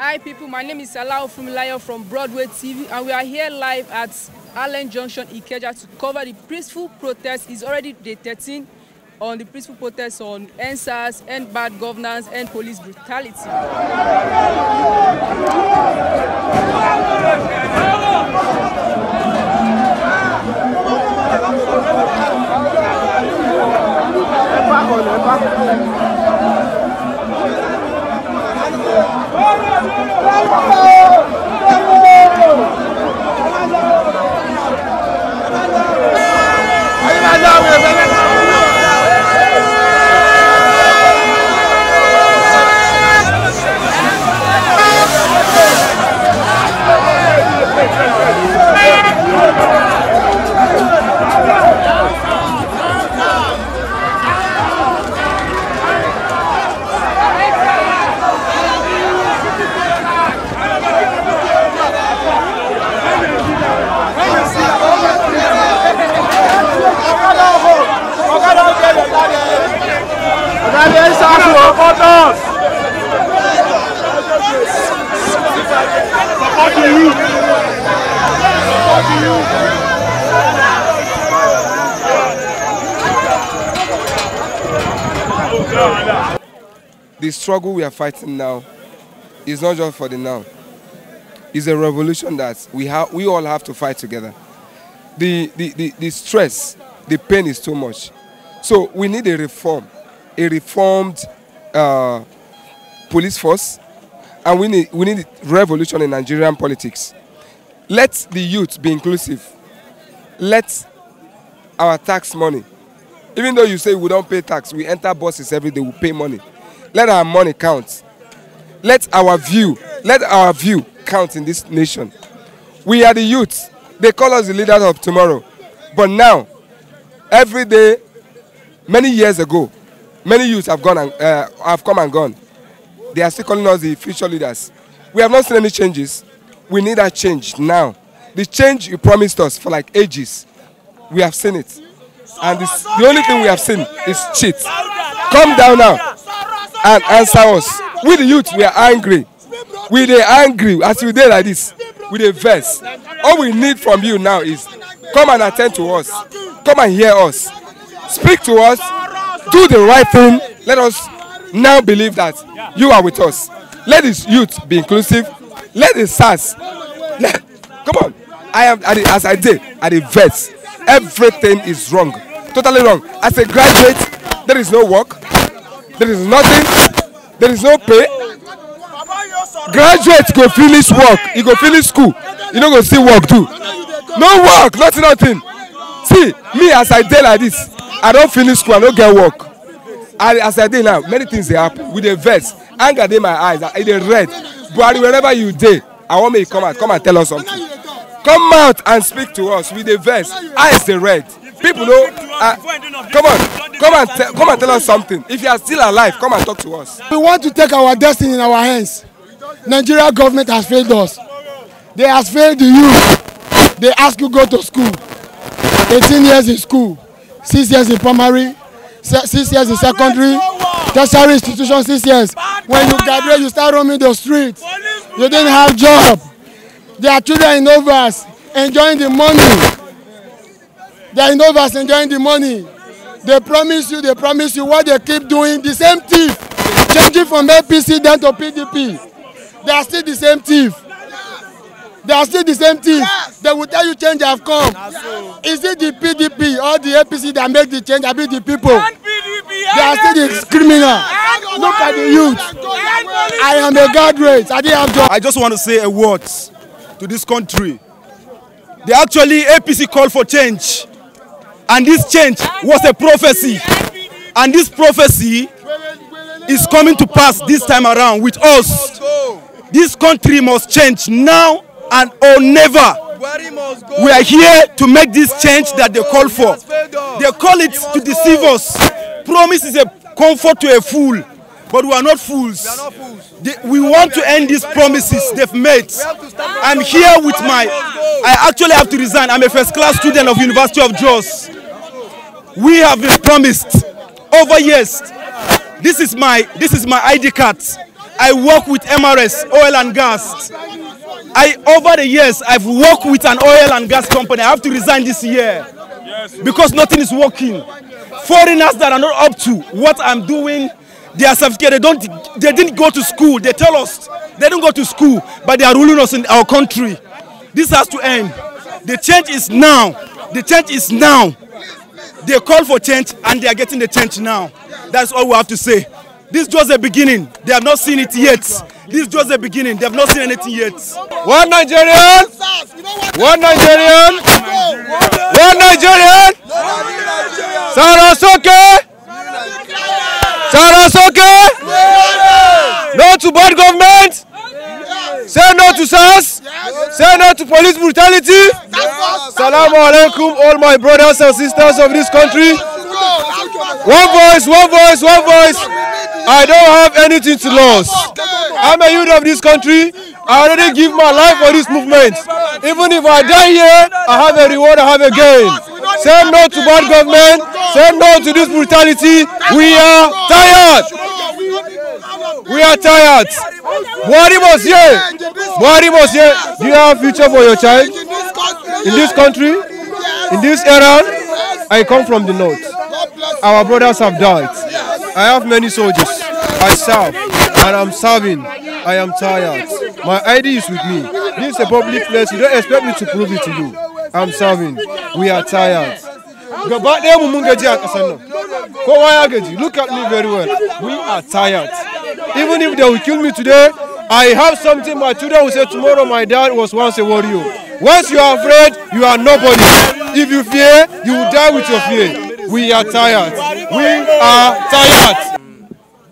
Hi people, my name is Alausa from Broadway TV, and we are here live at Allen Junction, Ikeja, to cover the peaceful protest. It's already day 13 on the peaceful protest on NSAS, end bad governance, and police brutality. The struggle we are fighting now is not just for the now. It's a revolution that we all have to fight together. The stress, the pain is too much. So we need a reform, a reformed police force, and we need revolution in Nigerian politics. Let the youth be inclusive. Let our tax money, even though you say we don't pay tax, we enter buses every day, we pay money. Let our money count. Let our view count in this nation. We are the youth. They call us the leaders of tomorrow. But now, every day, many years ago, many youths have come and gone. They are still calling us the future leaders. We have not seen any changes. We need that change now. The change you promised us for like ages, we have seen it. And the only thing we have seen is cheat. Come down now and answer us. We the youth, we are angry. We are angry as we did like this. With a verse. All we need from you now is come and attend to us. Come and hear us. Speak to us. Do the right thing. Let us now believe that you are with us. Let this youth be inclusive. Let the SARS. Come on. I am as I did at the verse. Everything is wrong. Totally wrong. As a graduate, there is no work. There is nothing. There is no pay. Graduate go finish work. You go finish school. You don't go see work do. No work. Nothing. See, me as I did like this, I don't finish school. I don't get work. As I did now, many things they happen. With a verse, anger in my eyes. It is red. But wherever you did, I want me to come and tell us something. Come out and speak to us with a verse. Eyes the red. People know. Come and tell us something. If you are still alive, come and talk to us. We want to take our destiny in our hands. Nigerian government has failed us. They have failed the youth. They ask you to go to school. 18 years in school, 6 years in primary, 6 years in secondary, tertiary institution 6 years. When you graduate, you start roaming the streets. You didn't have job. There are children in overs enjoying the money. They are in overs enjoying the money. They promise you what they keep doing. The same thief, changing from APC down to PDP. They are still the same thief. They are still the same thief. Yes. They will tell you change have come. Is it the PDP or the APC that make the change? I be the people. They are still the criminal. Look at the youth. I am a graduate. I didn't have job. I just want to say a word to this country. They actually APC called for change. And this change was a prophecy. And this prophecy is coming to pass this time around with us. This country must change now and or never. We are here to make this change that they call for. They call it to deceive us. Promise is a comfort to a fool, but we are not fools. We want to end these promises they've made. I'm here with I actually have to resign. I'm a first-class student of University of Jos. We have been promised over years. This is my ID card. I work with MRS, oil and gas. Over the years, I've worked with an oil and gas company. I have to resign this year because nothing is working. Foreigners that are not up to what I'm doing, they are certificated. They didn't go to school. They tell us they didn't go to school, but they are ruling us in our country. This has to end. The change is now. The change is now. They call for change and they are getting the change now. That's all we have to say. This is just the beginning. They have not seen it yet. This is just the beginning. They have not seen anything yet. One Nigerian. One Nigerian. One Nigerian. Sarasoke. Sarasoke. No to bad government. Say no to SARS. Say no to police brutality. Salamu alaikum, all my brothers and sisters of this country. One voice, one voice, one voice. I don't have anything to lose. I'm a youth of this country. I already give my life for this movement. Even if I die here, I have a reward, I have a gain. Say no to bad government. Say no to this brutality. We are tired. We are tired. Buhari was here. Buhari was here. Do you have a future for your child? In this country? In this era? I come from the north. Our brothers have died. I have many soldiers. I serve. And I'm serving. I am tired. My ID is with me. This is a public place. You don't expect me to prove it to you. I'm serving. We are tired. Look at me very well. We are tired. Even if they will kill me today, I have something my children will say tomorrow. My dad was once a warrior. Once you are afraid, you are nobody. If you fear, you will die with your fear. We are tired. We are tired.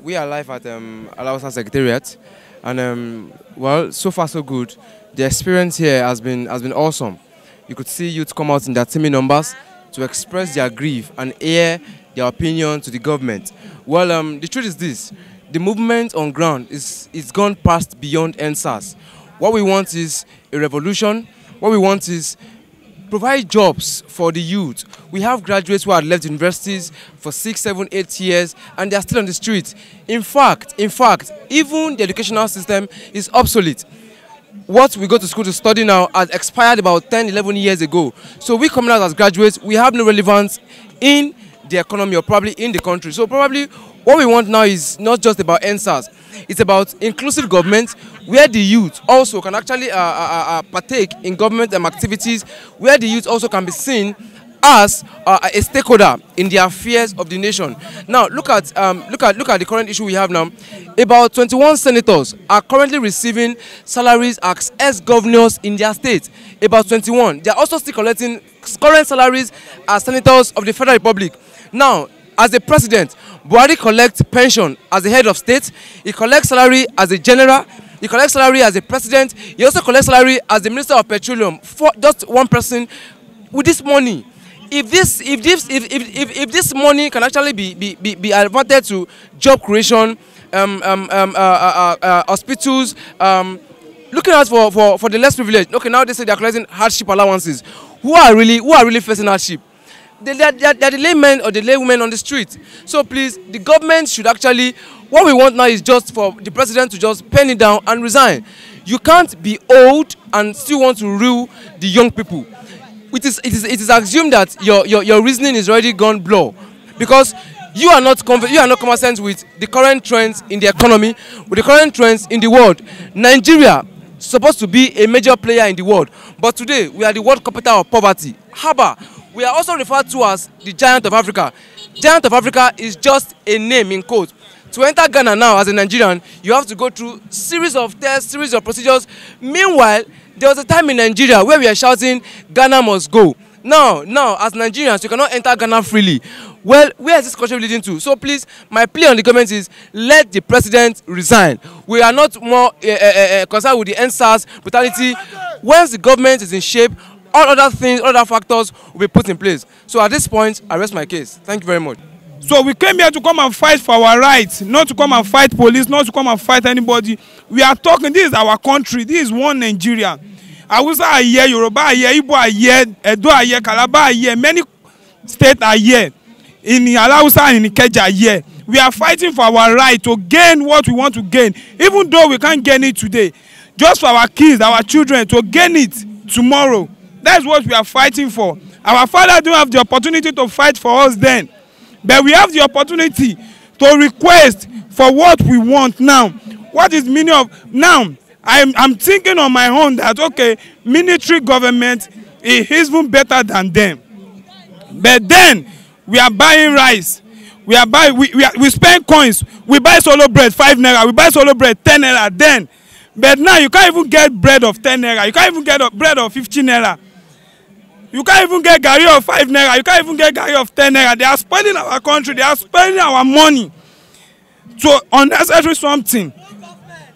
We are live at Alausa Secretariat, and well, so far so good. The experience here has been awesome. You could see youth come out in their teeming numbers to express their grief and air their opinion to the government. Well, the truth is this: the movement on ground is gone past beyond NSAS. What we want is a revolution. What we want is provide jobs for the youth. We have graduates who have left universities for 6, 7, 8 years and they are still on the street. In fact, even the educational system is obsolete. What we go to school to study now has expired about 10, 11 years ago. So we coming out as graduates, we have no relevance in the economy or probably in the country. So probably what we want now is not just about NSAS. It's about inclusive government where the youth also can actually partake in government activities, where the youth also can be seen as a stakeholder in the affairs of the nation. Now, look at the current issue we have now. About 21 senators are currently receiving salaries as ex-governors in their state. About 21. They are also still collecting current salaries as senators of the Federal Republic. Now, as the president, Buhari collects pension as the head of state. He collects salary as a general. He collects salary as a president. He also collects salary as the Minister of Petroleum. For just one person with this money. If this money can actually be adverted to job creation, hospitals, looking out for the less privileged. Okay, now they say they are collecting hardship allowances. Who are really facing hardship? They are the laymen or the laywomen on the street. So please, the government should actually, what we want now is just for the president to just pen it down and resign. You can't be old and still want to rule the young people. It is assumed that your reasoning is already gone blur, because you are not conversant with the current trends in the economy, with the current trends in the world. Nigeria is supposed to be a major player in the world, but today we are the world capital of poverty. Haba, we are also referred to as the giant of Africa. Giant of Africa is just a name in quotes. To enter Ghana now as a Nigerian, you have to go through series of tests, series of procedures. Meanwhile, there was a time in Nigeria where we are shouting, Ghana must go. Now, as Nigerians, you cannot enter Ghana freely. Well, where is this country leading to? So please, my plea on the government is, let the president resign. We are not more concerned with the NSAS brutality. Once the government is in shape, all other things, all other factors will be put in place. So at this point, I rest my case. Thank you very much. So we came here to come and fight for our rights, not to come and fight police, not to come and fight anybody. We are talking, this is our country, this is one Nigeria. Alausa are here, Yoruba are here, Igbo are here, Edo are here, Calabar are here, many states are here. In Alausa and in Ikeja are here. We are fighting for our right to gain what we want to gain, even though we can't gain it today. Just for our kids, our children, to gain it tomorrow. That's what we are fighting for. Our father didn't have the opportunity to fight for us then, but we have the opportunity to request for what we want now. What is meaning of now? I'm thinking on my own that okay, military government is even better than them. But then we are buying rice. We spend coins. We buy solo bread 5 naira. We buy solo bread 10 naira. Then, but now you can't even get bread of 10 naira. You can't even get bread of 15 naira. You can't even get garri of 5 naira. You can't even get garri of 10 naira. They are spoiling our country. They are spending our money to unnecessary something.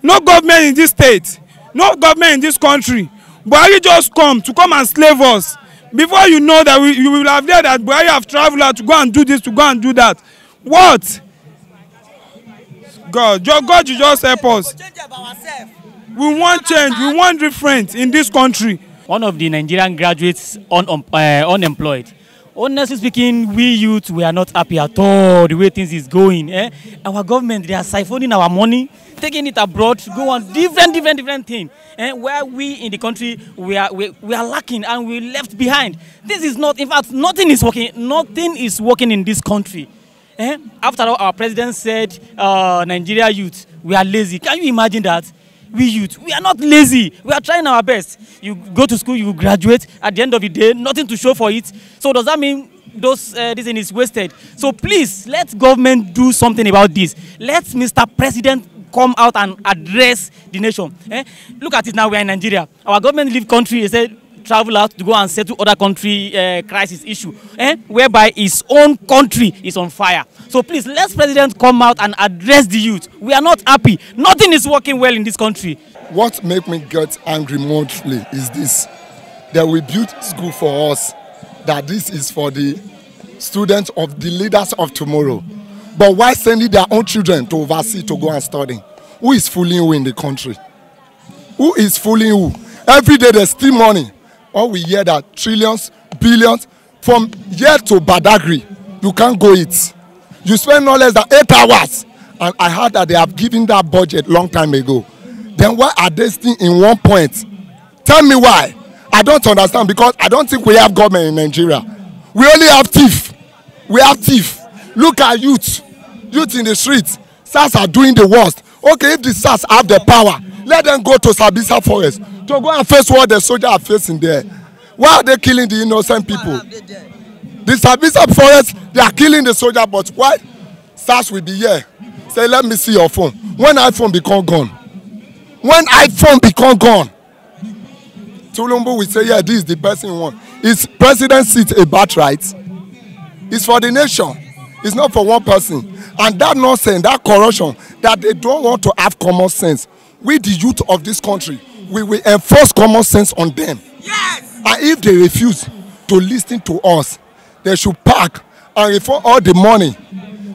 No government in this state, no government in this country. Buhari just come and slave us. Before you know that you will have heard that Buhari have traveled out to go and do this, to go and do that. What? God, you just help us. We want change. We want difference in this country. One of the Nigerian graduates unemployed. Honestly speaking, we youth, we are not happy at all the way things is going. Our government, they are siphoning our money, taking it abroad to go on different things. Where we in the country, we are lacking and we left behind. This is not, in fact, nothing is working in this country. After all, our president said, Nigeria youth, we are lazy. Can you imagine that? We youth, we are not lazy. We are trying our best. You go to school, you graduate. At the end of the day, nothing to show for it. So does that mean this thing is wasted? So please, let government do something about this. Let Mr. President come out and address the nation. Look at it now. We are in Nigeria. Our government leave country. They said travel out to go and settle other country crisis issue, whereby his own country is on fire. So please, let president come out and address the youth. We are not happy. Nothing is working well in this country. What makes me get angry mostly is this. That we built school for us. That this is for the students of the leaders of tomorrow. But why sending their own children to overseas to go and study? Who is fooling who in the country? Who is fooling who? Every day there's still money. All we hear that trillions, billions, from here to Badagry, you can't go eat. You spend no less than 8 hours. And I heard that they have given that budget long time ago. Then why are they still in one point? Tell me why. I don't understand, because I don't think we have government in Nigeria. We only have thief. We have thief. Look at youth. Youth in the streets. SARS are doing the worst. Okay, if the SARS have the power, let them go to Sabisa Forest to go and face what the soldiers are facing there. Why are they killing the innocent people? The Sabisa Forest, they are killing the soldier, but why? SARS will be here. Say, let me see your phone. When iPhone become gone. When iPhone become gone. Tulumbu will say, yeah, this is the person we want. Is president seat a birthright? It's for the nation. It's not for one person. And that nonsense, that corruption, that they don't want to have common sense. We, the youth of this country, we will enforce common sense on them. Yes! And if they refuse to listen to us, they should pack and reform all the money.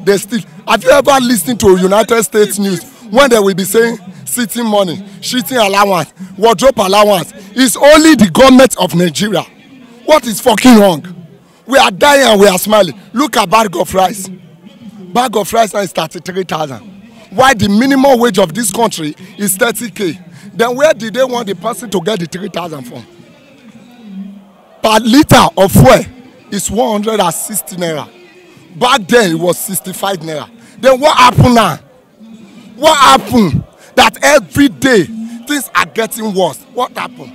They still. Have you ever listened to United States news when they will be saying sitting money, shitting allowance, wardrobe allowance? It's only the government of Nigeria. What is fucking wrong? We are dying and we are smiling. Look at bag of rice. Bag of rice now is 33,000. Why the minimum wage of this country is 30K? Then where did they want the person to get the 3,000 from? Per liter of fuel is 160 naira. Back then it was 65 naira. Then what happened now? What happened? That every day things are getting worse. What happened?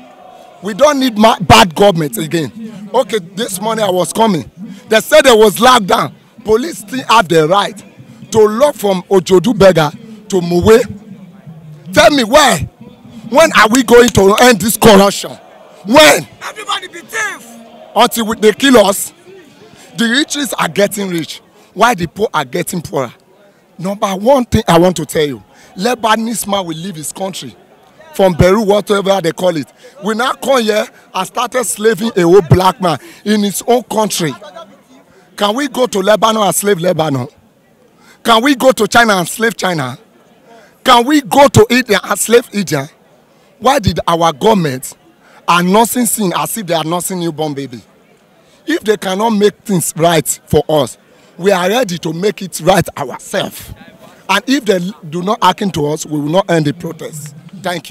We don't need bad government again. Okay, this morning I was coming. They said there was lockdown. Police still have the right to lock from Ojodu Beggar to Muwe. Tell me why? When are we going to end this corruption? When? Everybody be thief. Until they kill us. The riches are getting rich. Why the poor are getting poorer? Number one thing I want to tell you. Lebanese man will leave his country. From Beirut, whatever they call it. We now come here and started slaving a whole black man in his own country. Can we go to Lebanon and slave Lebanon? Can we go to China and slave China? Can we go to India and slave India? Why did our government are nursing sin as if they are nursing newborn baby? If they cannot make things right for us, we are ready to make it right ourselves. And if they do not hearken to us, we will not end the protest. Thank you.